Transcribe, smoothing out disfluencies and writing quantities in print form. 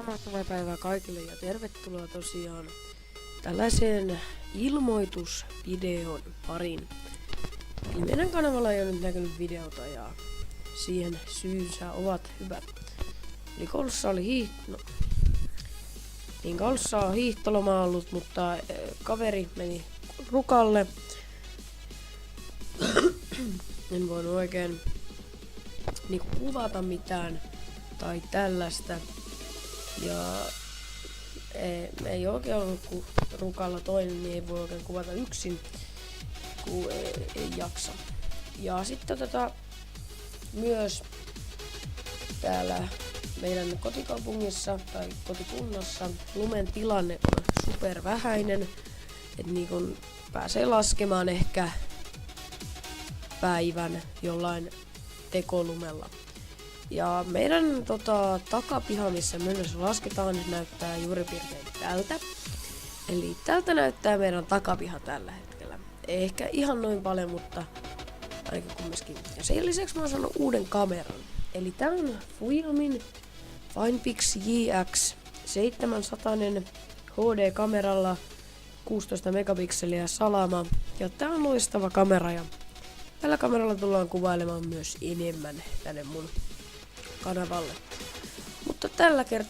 Hyvää päivää kaikille ja tervetuloa tosiaan tällaiseen ilmoitusvideon pariin. Eli meidän kanavalla ei ole nyt näkynyt videota ja siihen syynsä ovat hyvät. Eli koulussa oli koulussa on hiihtoloma ollut, mutta kaveri meni rukalle. En voinut oikein kuvata mitään tai tällaista. Ja ei oikein ollut, kun rukalla toinen, niin ei voi oikein kuvata yksin, kun ei jaksa. Ja sitten myös täällä meidän kotikaupungissa tai kotikunnassa lumen tilanne on super vähäinen, että niin pääsee laskemaan ehkä päivän jollain tekolumella. Ja meidän takapiha, missä me myös lasketaan, näyttää juuri piirtein tältä. Eli tältä näyttää meidän takapiha tällä hetkellä. Ei ehkä ihan noin paljon, mutta ainakin kumminkin. Ja sen lisäksi mä oon saanut uuden kameran. Eli tää on Fujifilmin Finepix JX 700 HD-kameralla 16 megapikseliä salama. Ja tää on loistava kamera ja tällä kameralla tullaan kuvailemaan myös enemmän tänne mun kanavalle. Mutta tällä kertaa